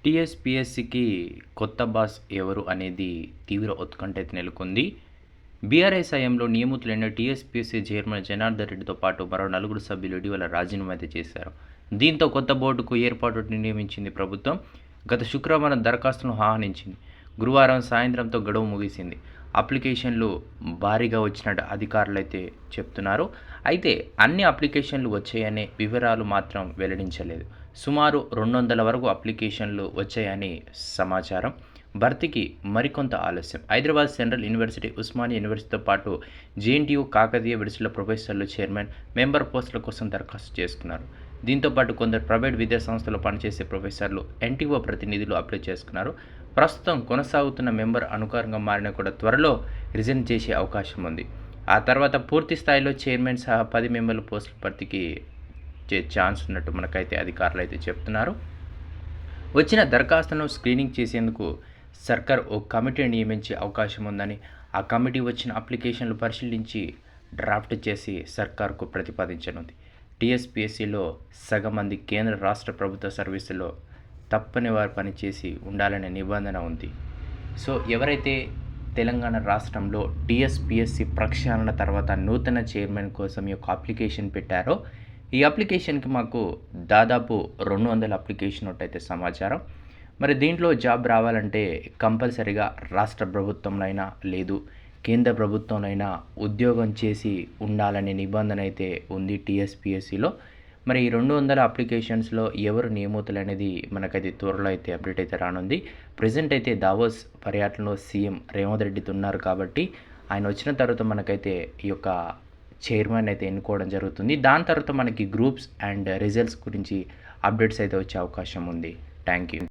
టీఎస్పీఎస్సీకి కొత్త బాస్ ఎవరు అనేది తీవ్ర ఉత్కంఠ అయితే నెలకొంది. బీఆర్ఎస్ హయాంలో నియమితులైన టీఎస్పీఎస్సీ చైర్మన్ జనార్దన్ రెడ్డితో పాటు మరో నలుగురు సభ్యులు ఇటీవల రాజీనామా అయితే చేశారు. దీంతో కొత్త బోర్డుకు ఏర్పాటు నియమించింది ప్రభుత్వం. గత శుక్రవారం దరఖాస్తులను ఆహ్వానించింది. గురువారం సాయంత్రంతో గడువు ముగిసింది. అప్లికేషన్లు భారీగా వచ్చినట్టు అధికారులు అయితే చెప్తున్నారు. అయితే అన్ని అప్లికేషన్లు వచ్చాయనే వివరాలు మాత్రం వెల్లడించలేదు. సుమారు 200 వరకు అప్లికేషన్లు వచ్చాయని సమాచారం. భర్తీకి మరికొంత ఆలస్యం. హైదరాబాద్ సెంట్రల్ యూనివర్సిటీ, ఉస్మానియా యూనివర్సిటీతో పాటు జేఎన్టీయూ, కాకతీయ విడుదల ప్రొఫెసర్లు చైర్మన్, మెంబర్ పోస్టుల కోసం దరఖాస్తు చేసుకున్నారు. దీంతో పాటు కొందరు ప్రైవేట్ విద్యా సంస్థల్లో పనిచేసే ప్రొఫెసర్లు, ఎన్టీఓ ప్రతినిధులు అప్లై చేసుకున్నారు. ప్రస్తుతం కొనసాగుతున్న మెంబర్ అనుకూలంగా మారినా కూడా త్వరలో రిజైన్ చేసే అవకాశం ఉంది. ఆ తర్వాత పూర్తి స్థాయిలో చైర్మన్ సహా 10 మెంబర్ల పోస్టుల భర్తీకి ఛాన్స్ ఉన్నట్టు మనకైతే అధికారులు అయితే చెప్తున్నారు. వచ్చిన దరఖాస్తులను స్క్రీనింగ్ చేసేందుకు సర్కార్ ఓ కమిటీని నియమించే అవకాశం ఉందని, ఆ కమిటీ వచ్చిన అప్లికేషన్లు పరిశీలించి డ్రాఫ్ట్ చేసి సర్కార్కు ప్రతిపాదించనుంది. టీఎస్పీఎస్సీలో సగం మంది కేంద్ర రాష్ట్ర ప్రభుత్వ సర్వీసులో తప్పని వారు పనిచేసి ఉండాలనే నిబంధన ఉంది. సో ఎవరైతే తెలంగాణ రాష్ట్రంలో టీఎస్పీఎస్సీ ప్రక్షాళన తర్వాత నూతన చైర్మన్ కోసం ఈ యొక్క అప్లికేషన్ పెట్టారో, ఈ అప్లికేషన్కి మాకు దాదాపు 200 అప్లికేషన్ ఉన్నట్టయితే సమాచారం. మరి దీంట్లో జాబ్ రావాలంటే కంపల్సరీగా రాష్ట్ర ప్రభుత్వంలో అయినా లేదు కేంద్ర ప్రభుత్వంలో అయినా ఉద్యోగం చేసి ఉండాలనే నిబంధన అయితే ఉంది టీఎస్పీఎస్సీలో. మరి ఈ 200 అప్లికేషన్స్లో ఎవరు నియమితులు అనేది మనకైతే త్వరలో అయితే అప్డేట్ అయితే రానుంది. ప్రజెంట్ అయితే దావోస్ పర్యటనలో సీఎం రేవంత్ రెడ్డితో ఉన్నారు కాబట్టి ఆయన వచ్చిన తర్వాత మనకైతే ఈ యొక్క చైర్మన్ అయితే ఎన్నుకోవడం జరుగుతుంది. దాని తర్వాత మనకి గ్రూప్స్ అండ్ రిజల్ట్స్ గురించి అప్డేట్స్ అయితే వచ్చే అవకాశం ఉంది. Thank you.